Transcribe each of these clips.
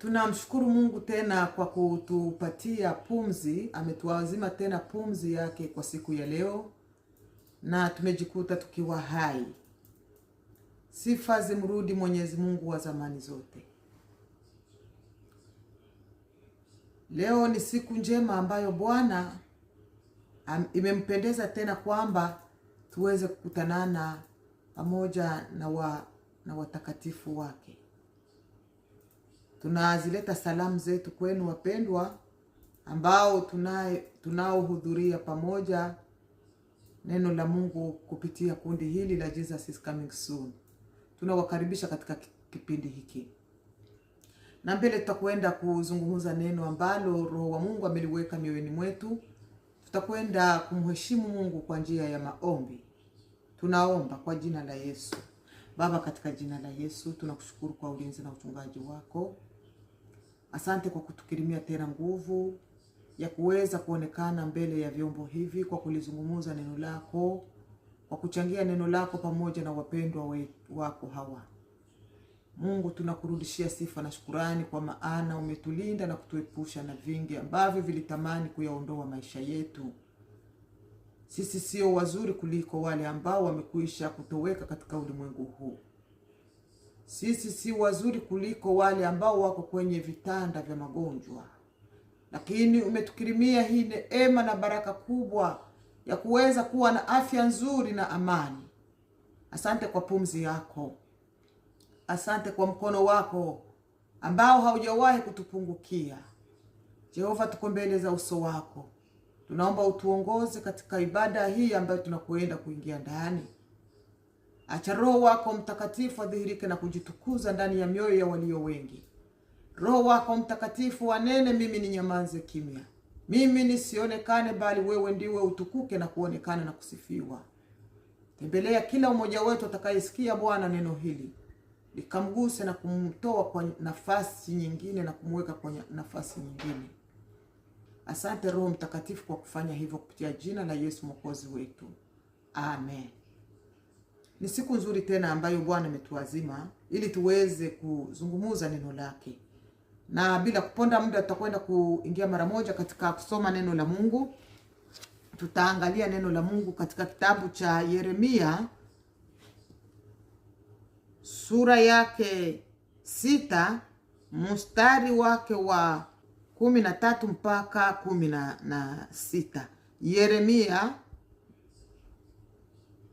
Tunamshukuru Mungu tena kwa kutupatia pumzi, ametuwazima tena pumzi yake kwa siku ya leo na tumejikuta tukiwa hai. Sifa zimrudi Mwenyezi Mungu wa zamani zote. Leo ni siku njema ambayo Bwana imempendeza tena kwamba tuweze kukutanana pamoja na watakatifu wake. Tunazileta salamu zetu kwenu wapendwa ambao tunaohudhuria pamoja neno la Mungu kupitia kundi hili la Jesus is Coming Soon. Tunawakaribisha katika kipindi hiki. Na mbele tutakwenda kuzungumza neno ambalo Roho wa Mungu ameliweka mioyoni mwetu. Tutakwenda kumheshimu Mungu kwa njia ya maombi. Tunaomba kwa jina la Yesu. Baba, katika jina la Yesu tunakushukuru kwa ulinzi na uchungaji wako. Asante kwa kutukirimia tena nguvu ya kuweza kuonekana mbele ya vyombo hivi kwa kulizungumza neno lako, kwa kuchangia neno lako pamoja na wapendwa wako hawa. Mungu, tunakurudishia sifa na shukurani kwa maana umetulinda na kutuepusha na vingi ambavyo vilitamani kuyaondoa maisha yetu. Sisi sio wazuri kuliko wale ambao wamekwisha kutoweka katika ulimwengu huu. Sisi si wazuri kuliko wale ambao wako kwenye vitanda vya magonjwa. Lakini umetukirimia hii neema na baraka kubwa ya kuweza kuwa na afya nzuri na amani. Asante kwa pumzi yako. Asante kwa mkono wako ambao haujawahi kutupungukia. Jehova, tuko mbele za uso wako. Tunaomba utuongoze katika ibada hii ambayo tunakwenda kuingia ndani. Acha Roho wako Mtakatifu adhihirike na kujitukuza ndani ya mioyo ya walio wengi. Roho wako Mtakatifu anene, mimi ni nyamaze kimya. Mimi nisionekane, bali wewe ndiwe utukuke na kuonekana na kusifiwa. Tembelea kila mmoja wetu atakayesikia Bwana neno hili. Likamguse na kumtoa kwa nafasi nyingine na kumweka kwa nafasi nyingine. Asante Roho Mtakatifu kwa kufanya hivyo kupitia jina la Yesu Mwokozi wetu. Amen. Ni siku nzuri tena ambayo Bwana ametuazima ili tuweze kuzungumza neno lake. Na bila kuponda muda tutakwenda kuingia mara moja katika kusoma neno la Mungu. Tutaangalia neno la Mungu katika kitabu cha Yeremia sura yake 6 mstari wake wa 13 mpaka 16. Yeremia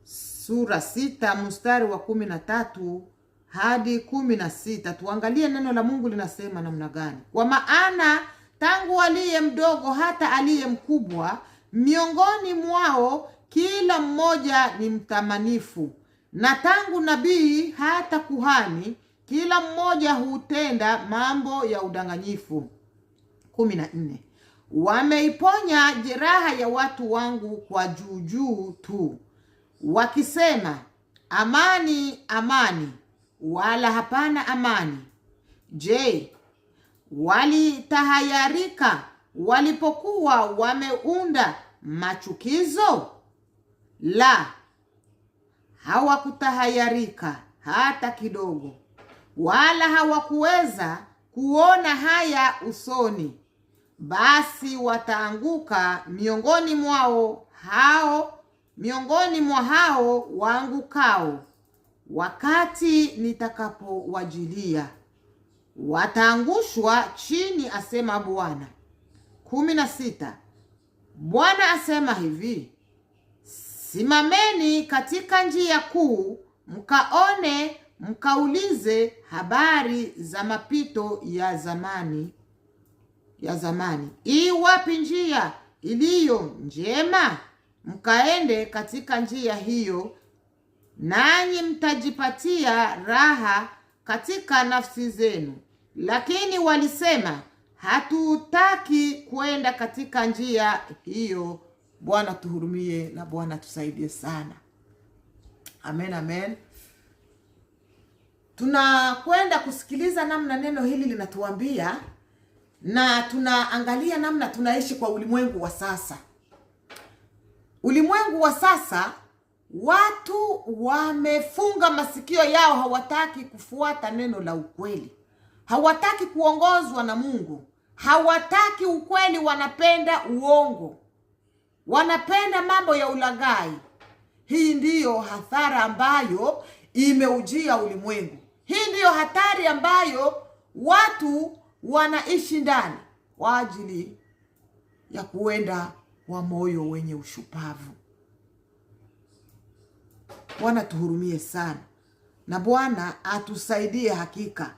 sura 6 mstari wa 13 hadi 16. Tuangalie neno la Mungu linasema namna gani. Kwa maana tangu aliye mdogo hata aliye mkubwa miongoni mwao kila mmoja ni mtamanifu, na tangu nabii hata kuhani kila mmoja hutenda mambo ya udanganyifu. 14. Wameiponya jeraha ya watu wangu kwa juu tu, wakisema amani amani, wala hapana amani. Je, walitahayarika walipokuwa wameunda machukizo? La, hawakutahayarika hata kidogo, wala hawakuweza kuona haya usoni. Basi wataanguka miongoni mwa hao waangukao, wakati nitakapowajilia. Wataangushwa chini, asema Bwana. 16. Bwana asema hivi: simameni katika njia kuu, mkaone, mkaulize habari za mapito ya zamani. Wapi njia iliyo njema? Mkaende katika njia hiyo, nanyi mtajipatia raha katika nafsi zenu. Lakini walisema, hatutaki kwenda katika njia hiyo. Bwana tuhurumie na Bwana tusaidie sana. Amen, amen. Tunakwenda kusikiliza namna neno hili linatuambia, na tunaangalia namna tunaishi kwa ulimwengu wa sasa. Ulimwengu wa sasa, watu wamefunga masikio yao, hawataki kufuata neno la ukweli. hawataki kuongozwa na Mungu, hawataki ukweli, wanapenda uongo, wanapenda mambo ya ulaghai. Hii ndiyo hatari ambayo imeujia ulimwengu. Hii ndiyo hatari ambayo watu wanaishi ndani kwa ajili ya kuenda wa moyo wenye ushupavu. Bwana tuhurumie sana, na Bwana atusaidie hakika.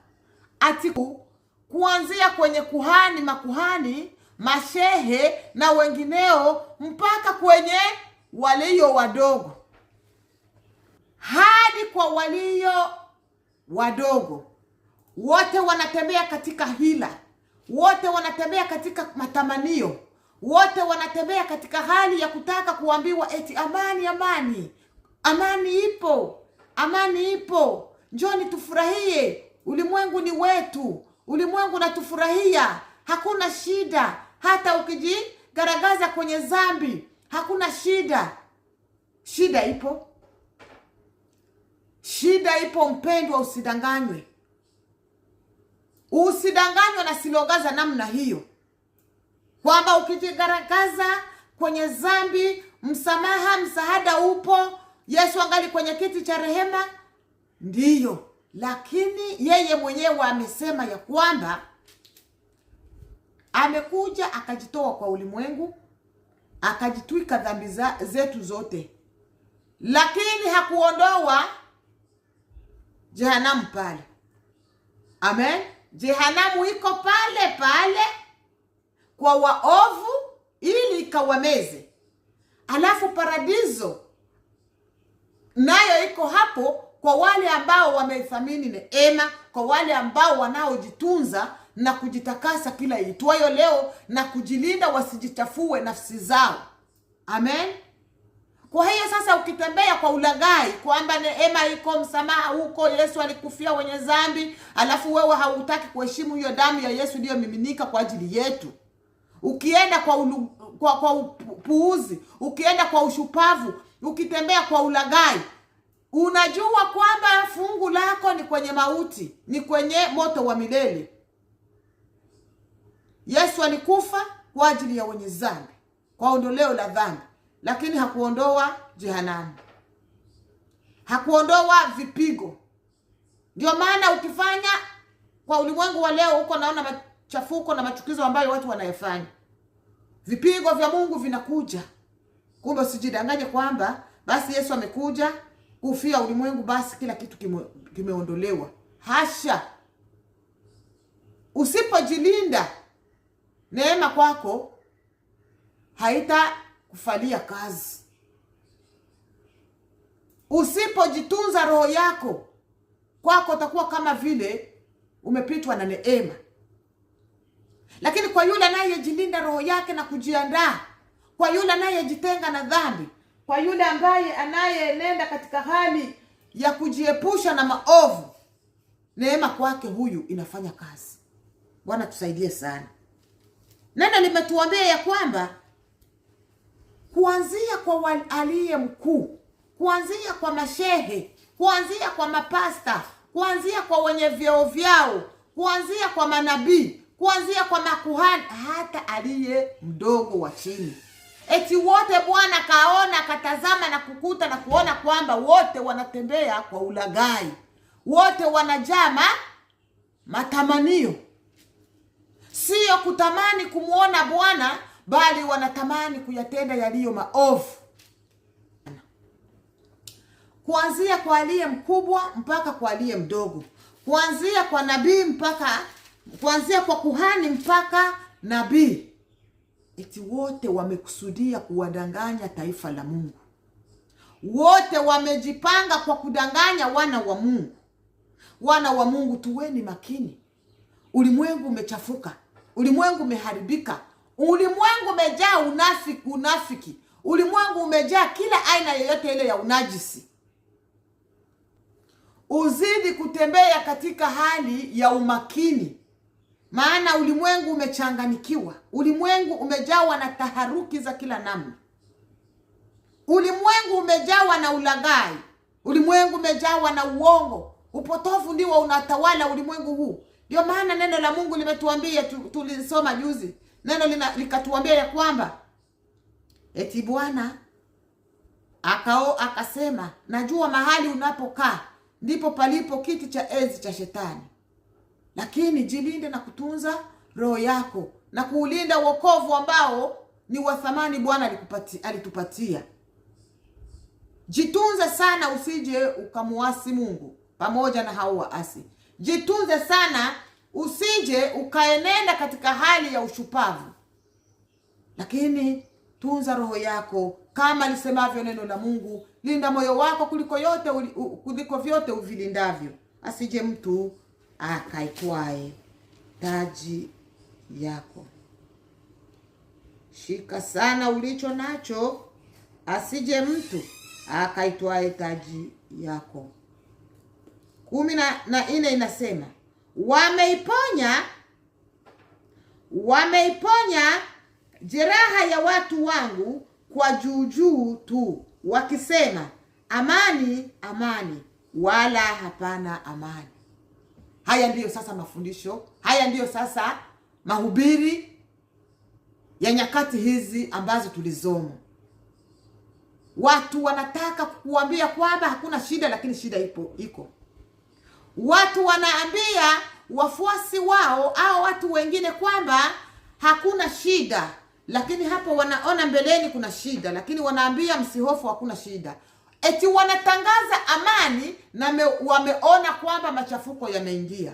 Kuanzia kwenye kuhani, makuhani, mashehe na wengineo, mpaka kwenye walio wadogo, hadi kwa walio wadogo, wote wanatembea katika hila, wote wanatembea katika matamanio, wote wanatembea katika hali ya kutaka kuambiwa eti amani, amani, amani ipo, amani ipo, njoni tufurahie, ulimwengu ni wetu, ulimwengu natufurahia, hakuna shida, hata ukijigaragaza kwenye dhambi hakuna shida. Shida ipo, shida ipo mpendwa, usidanganywe. Usidanganywe na silogaza namna hiyo, kwamba ukijigaragaza kwenye dhambi, msamaha, msaada upo. Yesu angali kwenye kiti cha rehema, ndiyo, lakini yeye mwenyewe amesema ya kwamba amekuja akajitoa kwa ulimwengu, akajitwika dhambi zetu zote, lakini hakuondoa jehanamu pale. Amen. Jehanamu iko pale pale kwa waovu ili ikawameze. Alafu paradiso nayo iko hapo kwa wale ambao wamethamini neema, kwa wale ambao wanaojitunza na kujitakasa kila itwayo leo na kujilinda wasijichafue nafsi zao. Amen. Kwa hiyo sasa ukitembea kwa ulaghai kwamba neema iko, msamaha huko, Yesu alikufia wenye dhambi, alafu wewe hautaki kuheshimu hiyo damu ya Yesu iliyomiminika kwa ajili yetu, ukienda kwa upuuzi, ukienda kwa ushupavu, ukitembea kwa ulaghai, unajua kwamba fungu lako ni kwenye mauti, ni kwenye moto wa milele. Yesu alikufa kwa ajili ya wenye dhambi, kwa ondoleo la dhambi, lakini hakuondoa jehanamu, hakuondoa vipigo. Ndio maana ukifanya kwa ulimwengu wa leo huko, naona machafuko na machukizo ambayo watu wanayafanya, vipigo vya Mungu vinakuja. Kumbe usijidanganye kwamba basi Yesu amekuja kufia ulimwengu, basi kila kitu kimeondolewa. Hasha. Usipojilinda, neema kwako haita kufalia kazi. Usipojitunza roho yako, kwako utakuwa kama vile umepitwa na neema. Lakini kwa yule anayejilinda roho yake na kujiandaa, kwa yule anayejitenga na dhambi, kwa yule ambaye anayenenda katika hali ya kujiepusha na maovu, neema kwake huyu inafanya kazi. Bwana tusaidie sana. Neno limetuambia ya kwamba kuanzia kwa aliye mkuu, kuanzia kwa mashehe, kuanzia kwa mapasta, kuanzia kwa wenye vyeo vyao, kuanzia kwa manabii, kuanzia kwa makuhani, hata aliye mdogo wa chini, eti wote Bwana kaona, katazama na kukuta na kuona kwamba wote wanatembea kwa ulaghai, wote wanajaa matamanio. Sio kutamani kumuona Bwana, bali wanatamani kuyatenda yaliyo maovu. Kuanzia kwa aliye mkubwa mpaka kwa aliye mdogo, kuanzia kwa nabii mpaka, kuanzia kwa kuhani mpaka nabii, eti wote wamekusudia kuwadanganya taifa la Mungu. Wote wamejipanga kwa kudanganya wana wa Mungu. Wana wa Mungu, tuweni makini. Ulimwengu umechafuka, ulimwengu umeharibika, ulimwengu umejaa unafiki, ulimwengu umejaa kila aina yoyote ile ya unajisi. Uzidi kutembea katika hali ya umakini, maana ulimwengu umechanganikiwa, ulimwengu umejawa na taharuki za kila namna, ulimwengu umejawa na ulaghai, ulimwengu umejawa na uongo, upotofu ndio unatawala ulimwengu huu. Ndio maana neno la Mungu limetuambia, tulisoma juzi, neno likatuambia ya kwamba eti Bwana akasema, najua mahali unapokaa ndipo palipo kiti cha enzi cha Shetani, lakini jilinde na kutunza roho yako na kuulinda wokovu ambao ni wa thamani Bwana alitupatia. Jitunze sana usije ukamuasi Mungu pamoja na hao waasi. Jitunze sana usije ukaenenda katika hali ya ushupavu, lakini tunza roho yako kama lisemavyo neno la Mungu, linda moyo wako kuliko vyote uvilindavyo, asije mtu akaitwae taji yako. Shika sana ulicho nacho, asije mtu akaitwae taji yako. 14 inasema, wameiponya jeraha ya watu wangu kwa juu tu, wakisema amani amani, wala hapana amani. Haya ndiyo sasa mafundisho, haya ndiyo sasa mahubiri ya nyakati hizi ambazo tulizomo. Watu wanataka kukuambia kwamba hakuna shida, lakini shida iko. Watu wanaambia wafuasi wao au watu wengine kwamba hakuna shida, lakini hapo wanaona mbeleni kuna shida, lakini wanaambia msihofu, hakuna shida. Eti wanatangaza amani na wameona kwamba machafuko yameingia.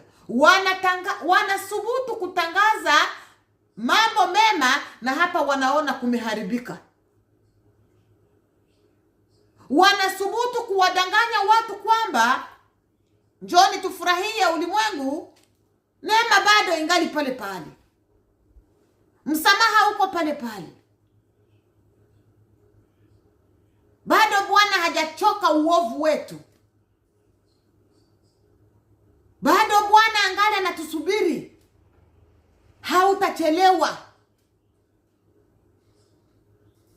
Wanasubutu kutangaza mambo mema na hapa wanaona kumeharibika. Wanasubutu kuwadanganya watu kwamba njoni tufurahie ulimwengu, neema bado ingali pale pale, msamaha uko pale pale, bado Bwana hajachoka uovu wetu, bado Bwana angali anatusubiri, hautachelewa.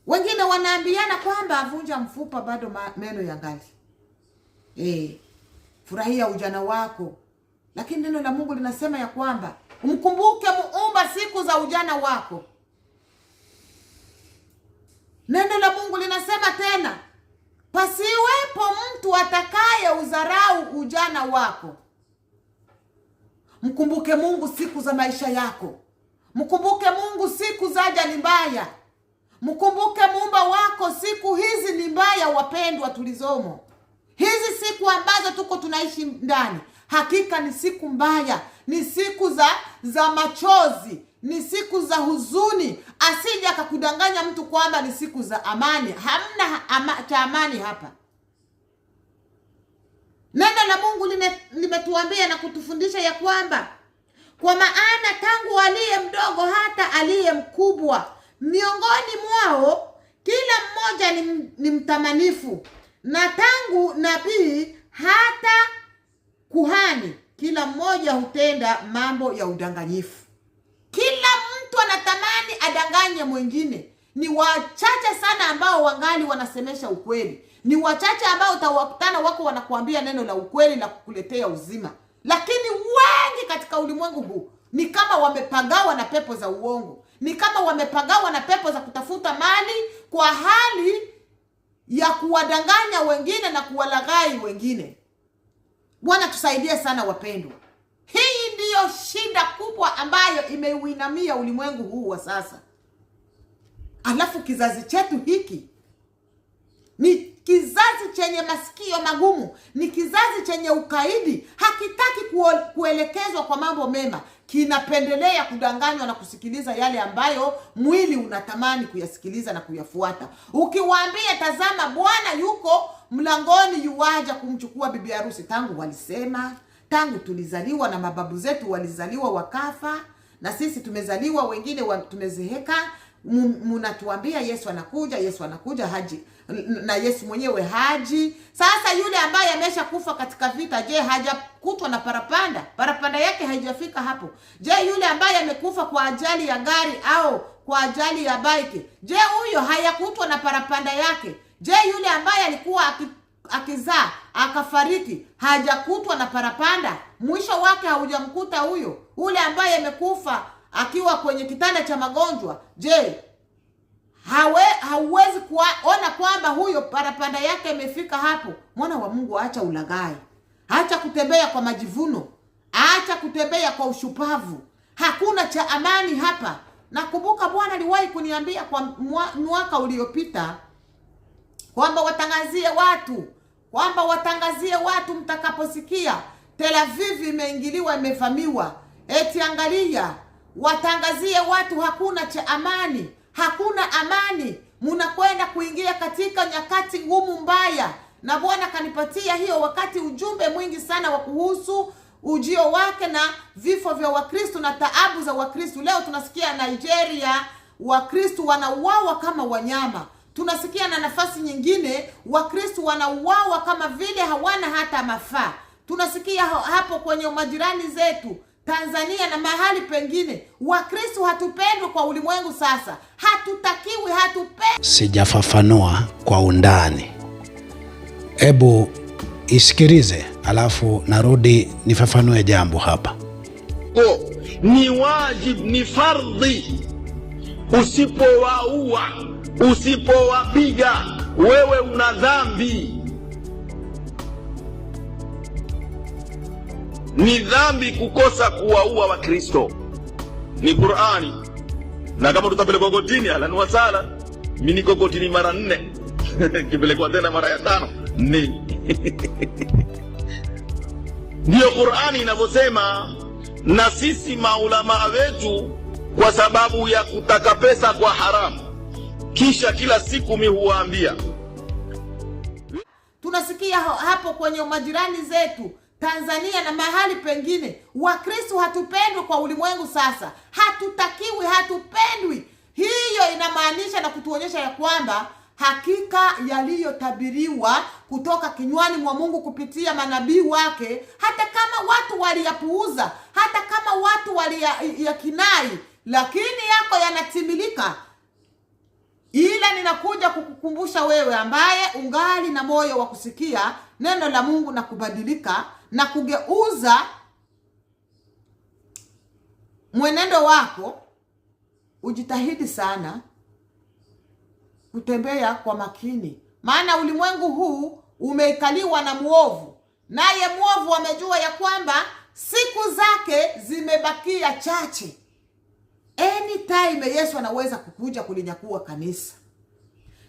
Wengine wanaambiana kwamba avunja mfupa bado meno yangali. Furahia ujana wako, lakini neno la Mungu linasema ya kwamba mkumbuke Muumba siku za ujana wako. Neno la Mungu linasema tena, pasiwepo mtu atakaye udharau ujana wako. Mkumbuke Mungu siku za maisha yako. Mkumbuke Mungu siku za ajali mbaya. Mkumbuke Muumba wako siku hizi ni mbaya, wapendwa, tulizomo. Hizi siku ambazo tuko tunaishi ndani, hakika ni siku mbaya, ni siku za machozi, ni siku za huzuni. Asije akakudanganya mtu kwamba ni siku za amani. Hamna cha amani hapa. Neno la Mungu limetuambia na kutufundisha ya kwamba, kwa maana tangu aliye mdogo hata aliye mkubwa miongoni mwao kila mmoja ni mtamanifu, na tangu nabii hata kuhani kila mmoja hutenda mambo ya udanganyifu. Kila mtu anatamani adanganye mwingine. Ni wachache sana ambao wangali wanasemesha ukweli. Ni wachache ambao utawakutana wako wanakuambia neno la ukweli la kukuletea uzima. Lakini wengi katika ulimwengu huu ni kama wamepagawa na pepo za uongo. Ni kama wamepagawa na pepo za kutafuta mali kwa hali ya kuwadanganya wengine na kuwalaghai wengine. Bwana tusaidie sana wapendwa. Hii ndiyo shida kubwa ambayo imeuinamia ulimwengu huu wa sasa. Alafu kizazi chetu hiki ni kizazi chenye masikio magumu, ni kizazi chenye ukaidi, hakitaki kuelekezwa kwa mambo mema. Kinapendelea kudanganywa na kusikiliza yale ambayo mwili unatamani kuyasikiliza na kuyafuata. Ukiwaambia tazama Bwana yuko mlangoni yuwaja kumchukua bibi harusi, tangu tulizaliwa na mababu zetu walizaliwa wakafa, na sisi tumezaliwa wengine tumezeheka, mnatuambia Yesu anakuja haji, na Yesu mwenyewe haji. Sasa yule ambaye ameshakufa katika vita, je, hajakutwa na parapanda yake haijafika hapo? Je, yule ambaye amekufa kwa ajali ya gari au kwa ajali ya bike, je, huyo hayakutwa na parapanda yake? Je, yule ambaye alikuwa akizaa akafariki hajakutwa na parapanda? mwisho wake haujamkuta huyo ule ambaye amekufa akiwa kwenye kitanda cha magonjwa. Je, hauwezi kuona kwamba huyo parapanda yake imefika hapo? Mwana wa Mungu, acha ulaghai, acha kutembea kwa majivuno, acha kutembea kwa ushupavu. Hakuna cha amani hapa. Nakumbuka Bwana aliwahi kuniambia kwa mwaka uliopita kwamba watangazie watu mtakaposikia Tel Aviv imeingiliwa, imevamiwa, eti angalia, watangazie watu hakuna cha amani, hakuna amani, mnakwenda kuingia katika nyakati ngumu mbaya. Na Bwana kanipatia hiyo wakati ujumbe mwingi sana wa kuhusu ujio wake na vifo vya Wakristo na taabu za Wakristo. Leo tunasikia Nigeria Wakristo wanauawa kama wanyama. Tunasikia na nafasi nyingine Wakristo wanauawa kama vile hawana hata mafaa. Tunasikia hapo kwenye majirani zetu Tanzania na mahali pengine. Wakristo hatupendwi kwa ulimwengu sasa. Hatutakiwi, hatupendwi. Sijafafanua kwa undani. Ebu isikilize, alafu narudi nifafanue jambo hapa. Ni wajib, ni fardhi. Usipowaua, usipowapiga, wewe una dhambi. Ni dhambi kukosa kuwaua Wakristo. Ni Qur'ani. Na kama tutapelekwa kotini, ahlan wa sala. Mimi niko kotini mara 4. Kipelekwa tena mara ya 5. Ni ndio Qur'ani inavyosema. Na sisi maulama wetu, kwa sababu ya kutaka pesa kwa haramu, kisha kila siku mimi huwaambia. Tunasikia hapo kwenye majirani zetu Tanzania na mahali pengine, Wakristo hatupendwi kwa ulimwengu sasa. Hatutakiwi, hatupendwi. Hiyo inamaanisha na kutuonyesha ya kwamba hakika yaliyotabiriwa kutoka kinywani mwa Mungu kupitia manabii wake, hata kama watu waliyapuuza, hata kama watu waliyakinai, lakini yako yanatimilika. Ila ninakuja kukukumbusha wewe ambaye ungali na moyo wa kusikia neno la Mungu na kubadilika na kugeuza mwenendo wako, ujitahidi sana kutembea kwa makini. Maana ulimwengu huu umeikaliwa na muovu, naye muovu amejua ya kwamba siku zake zimebakia chache. Anytime Yesu anaweza kukuja kulinyakua kanisa.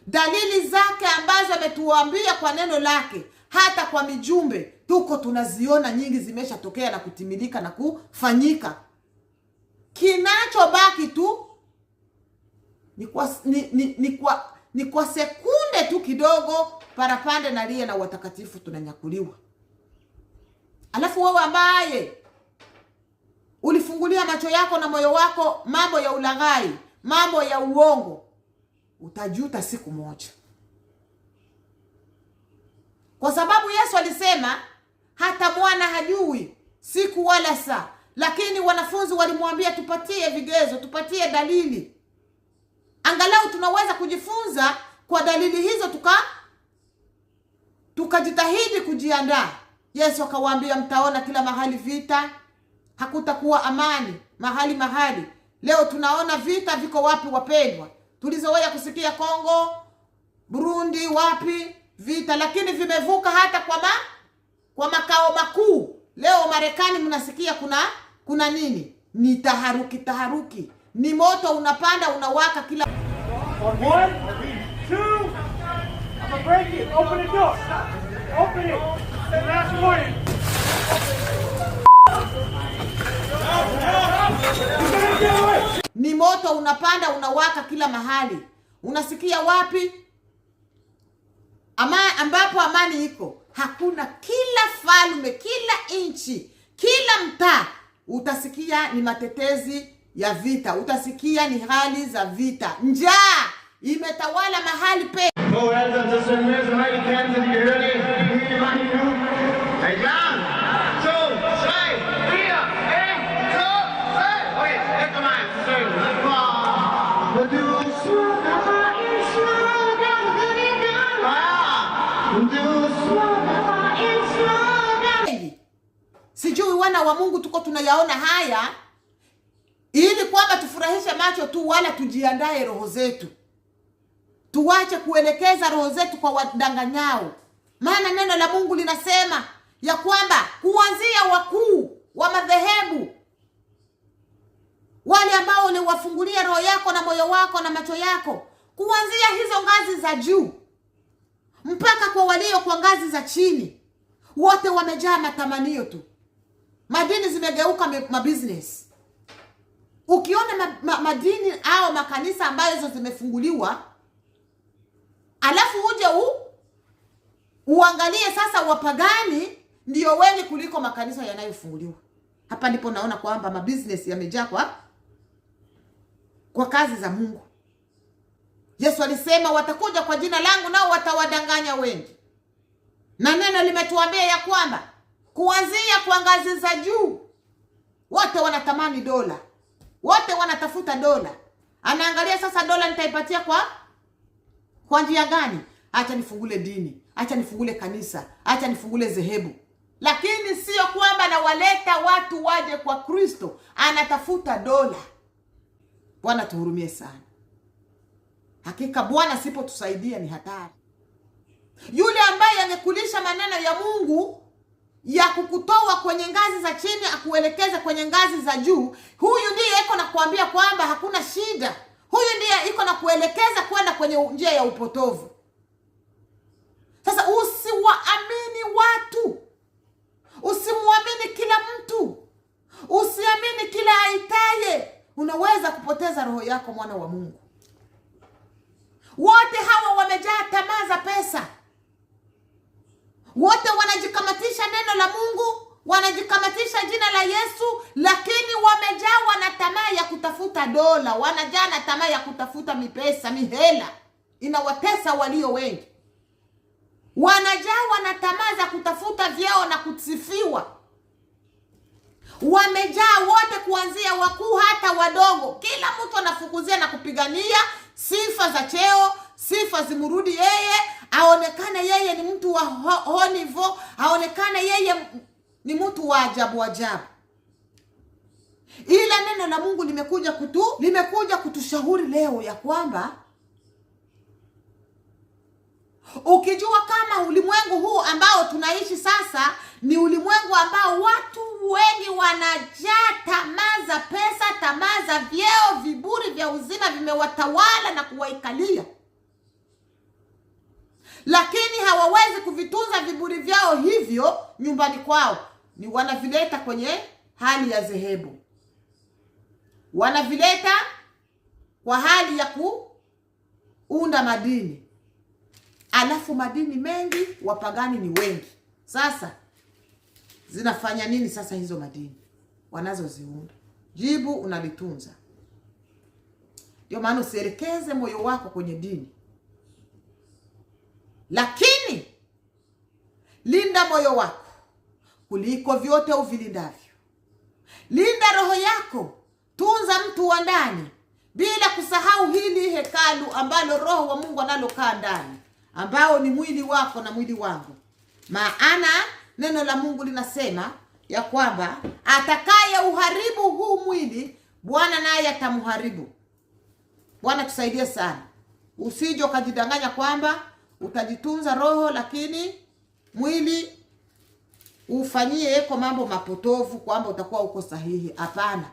Dalili zake ambazo ametuambia kwa neno lake, hata kwa mijumbe tuko tunaziona, nyingi zimeshatokea na kutimilika na kufanyika. Kinachobaki tu ni kwa sekunde tu kidogo, parapande na lia na watakatifu tunanyakuliwa. Alafu wewe ambaye ulifungulia macho yako na moyo wako mambo ya ulaghai, mambo ya uongo, utajuta siku moja. Kwa sababu Yesu alisema hata mwana hajui siku wala saa, lakini wanafunzi walimwambia tupatie vigezo, tupatie dalili. Angalau tunaweza kujifunza kwa dalili hizo, tukajitahidi kujiandaa. Yesu akawaambia mtaona kila mahali vita, hakutakuwa amani mahali. Leo tunaona vita viko wapi wapendwa? Tulizoea kusikia Kongo, Burundi, wapi vita, lakini vimevuka hata kwa makao makuu. Leo Marekani mnasikia kuna nini? Ni taharuki. Ni moto unapanda unawaka kila. 1, 2, I'm gonna break it. Open the door. Open it. Last warning. Ni moto unapanda unawaka kila mahali. Unasikia wapi? Ambapo amani iko, hakuna. Kila falme, kila inchi, kila mtaa utasikia ni matetezi ya vita, utasikia ni hali za vita. Njaa imetawala mahali pe. Sijui wa Mungu tuko tunayaona haya ili kwamba tufurahishe macho tu, wala tujiandae roho zetu. Tuache kuelekeza roho zetu kwa wadanganyao. Maana neno la Mungu linasema ya kwamba kuanzia wakuu wa madhehebu, wale ambao uliwafungulia roho yako na moyo wako na macho yako, kuanzia hizo ngazi za juu mpaka kwa walio kwa ngazi za chini, wote wamejaa matamanio tu. Madini zimegeuka mabusiness. Ukiona madini au makanisa ambayo zimefunguliwa, alafu uje uangalie sasa wapagani ndio wengi kuliko makanisa yanayofunguliwa. Hapa ndipo naona kwamba mabusiness yamejaa kwa kazi za Mungu. Yesu alisema watakuja kwa jina langu nao watawadanganya wengi. Na neno limetuambia ya kwamba kuanzia kwa ngazi za juu wote wanatamani dola. Wote wanatafuta dola. Anaangalia sasa dola nitaipatia kwa njia gani? Acha nifungule dini, acha nifungule kanisa, acha nifungule dhehebu. Lakini sio kwamba nawaleta watu waje kwa Kristo, anatafuta dola. Bwana tuhurumie sana. Hakika Bwana sipotusaidia ni hatari. Yule ambaye angekulisha maneno ya Mungu ya kukutoa kwenye ngazi za chini akuelekeza kwenye ngazi za juu, huyu ndiye iko na kuambia kwamba hakuna shida. Huyu ndiye iko na kuelekeza kwenda kwenye njia ya upotovu. Sasa usiwaamini watu. Usimwamini kila mtu. Usiamini kila aitaye. Unaweza kupoteza roho yako, mwana wa Mungu. Wote hawa wamejaa tamaa za pesa. Wote wanajikamatisha neno la Mungu, wanajikamatisha jina la Yesu, lakini wamejawa na tamaa ya kutafuta dola, wanajaa na tamaa ya kutafuta mipesa, mihela. Inawatesa walio wengi. Wanajawa na tamaa za kutafuta vyeo na kusifiwa. Wamejaa wote kuanzia wakuu hata wadogo. Kila mtu anafukuzia na kupigania sifa za cheo, sifa zimrudi yeye, aonekane yeye ni mtu wa honivo, aonekane yeye ni mtu wa ajabu ajabu. Ila neno la Mungu limekuja kutushauri leo ya kwamba ukijua kama ulimwengu huu ambao tunaishi sasa ni ulimwengu ambao watu wengi wanajaa tamaa za pesa, tamaa za vyeo, viburi vya uzima vimewatawala na kuwaikalia. Lakini hawawezi kuvitunza viburi vyao hivyo nyumbani kwao. Ni wanavileta kwenye hali ya dhehebu. Wanavileta kwa hali ya kuunda madini. Alafu madini mengi, wapagani ni wengi. Sasa zinafanya nini sasa hizo madini wanazoziunda? Jibu unalitunza. Ndio maana usielekeze moyo wako kwenye dini. Lakini linda moyo wako kuliko vyote uvilindavyo. Linda roho yako, tunza mtu wa ndani, bila kusahau hili hekalu ambalo Roho wa Mungu analokaa ndani, ambao ni mwili wako na mwili wangu. Maana neno la Mungu linasema ya kwamba atakaye uharibu huu mwili, Bwana naye atamharibu. Bwana tusaidie sana. Usije ukajidanganya kwamba utajitunza roho lakini mwili ufanyie kwa mambo mapotovu kwamba utakuwa uko sahihi. Hapana.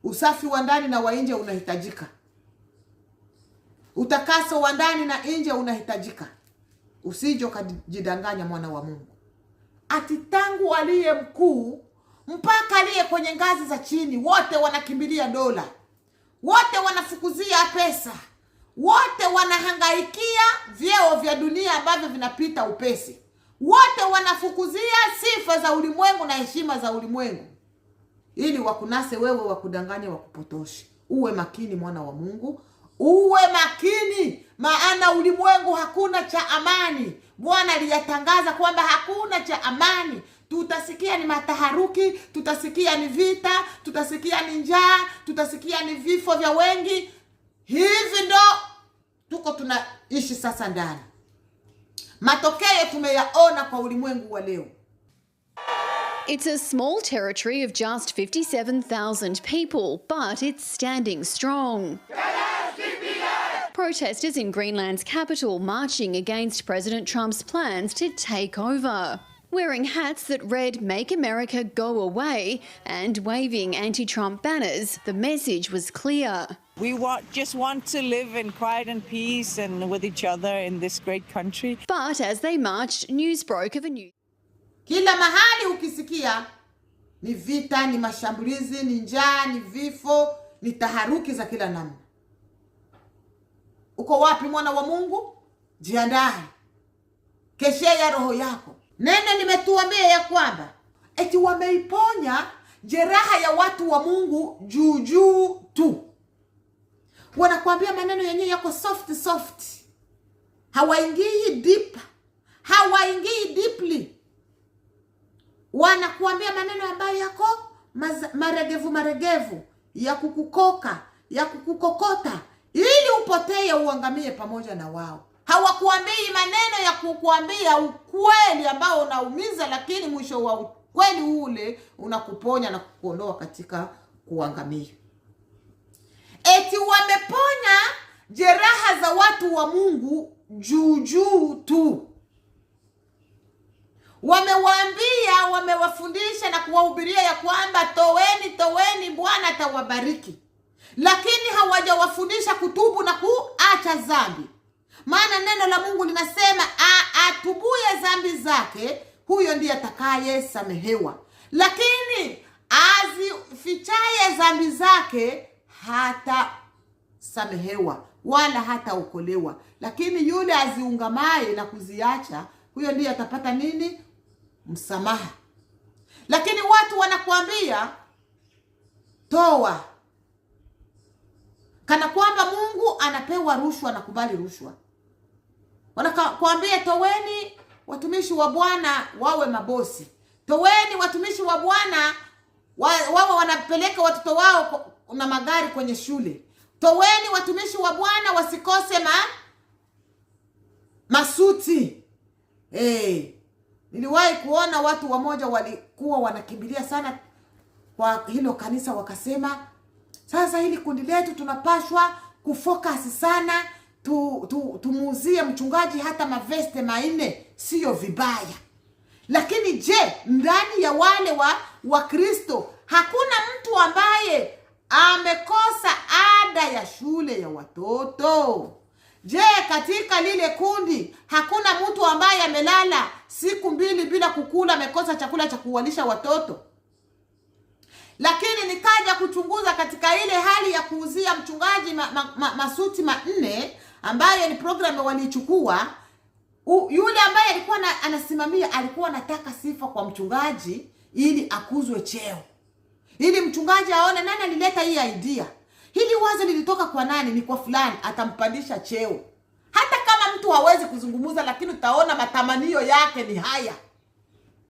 Usafi wa ndani na wa nje unahitajika. Utakaso wa ndani na nje unahitajika. Usije ukajidanganya, mwana wa Mungu. Ati tangu aliye mkuu mpaka aliye kwenye ngazi za chini, wote wanakimbilia dola. Wote wanafukuzia pesa. Wote wanahangaikia vyeo vya dunia ambavyo vinapita upesi. Wote wanafukuzia sifa za ulimwengu na heshima za ulimwengu, ili wakunase wewe, wakudanganye, wakupotoshe. Uwe makini, mwana wa Mungu. Uwe makini, maana ulimwengu hakuna cha amani. Bwana aliyatangaza kwamba hakuna cha amani. Tutasikia ni mataharuki, tutasikia ni vita, tutasikia ni njaa, tutasikia ni vifo vya wengi. Hivi ndo tuko tunaishi sasa ndani. Matokeo tumeyaona kwa ulimwengu wa leo. It's a small territory of just 57,000 people, but it's standing strong. Protesters in Greenland's capital marching against President Trump's plans to take over. Wearing hats that read "Make America Go Away" and waving anti-Trump banners, the message was clear. We just want to live in quiet and peace and with each other in this great country. But as they marched, news broke of a new... Kila mahali ukisikia ni vita, ni mashambulizi, ni njaa, ni vifo, ni taharuki za kila namna. Uko wapi mwana wa Mungu? Jiandae. Keshea roho yako. Neno limetuambia ya kwamba eti wameiponya jeraha ya watu wa Mungu juu tu. Wanakuambia maneno yenyewe yako soft. Hawaingii deep. Hawaingii deeply. Wanakuambia maneno ambayo yako maregevu ya kukukoka, ya kukukokota ili upotee uangamie pamoja na wao. Hawakuambii maneno ya kukuambia ukweli ambao unaumiza, lakini mwisho wa ukweli ule unakuponya na kukuondoa katika kuangamia. Eti wameponya jeraha za watu wa Mungu juu tu. Wamewaambia, wamewafundisha na kuwahubiria ya kwamba toweni, Bwana atawabariki. Lakini hawajawafundisha kutubu na kuacha dhambi. Maana neno la Mungu linasema atubuye dhambi zake, huyo ndiye atakaye samehewa. Lakini azifichaye dhambi zake hata samehewa wala hata okolewa. Lakini yule aziungamaye na kuziacha, huyo ndiye atapata nini? Msamaha. Lakini watu wanakuambia toa, kana kwamba Mungu anapewa rushwa na kubali rushwa. Wanakuambia toweni watumishi wa Bwana wawe mabosi. Toweni watumishi wa Bwana wawe wanapeleka watoto wao na magari kwenye shule. Toweni watumishi wa Bwana wasikose masuti. Niliwahi kuona watu wamoja walikuwa wanakimbilia sana kwa hilo kanisa, wakasema sasa hili kundi letu tunapashwa kufocus sana, tumuuzie mchungaji hata maveste 4, sio vibaya. Lakini je, ndani ya wale wa Kristo hakuna mtu ambaye amekosa ada ya shule ya watoto? Je, katika lile kundi hakuna mtu ambaye amelala siku 2 bila kukula, amekosa chakula cha kuwalisha watoto? Lakini nikaja kuchunguza katika ile hali ya kuuzia mchungaji masuti 4 ambayo ni programu walichukua. Yule ambaye alikuwa anasimamia alikuwa anataka sifa kwa mchungaji ili akuzwe cheo. Ili mchungaji aone nani alileta hii idea. Hili wazo lilitoka kwa nani? Ni kwa fulani, atampandisha cheo. Hata kama mtu hawezi kuzungumza, lakini utaona matamanio yake ni haya.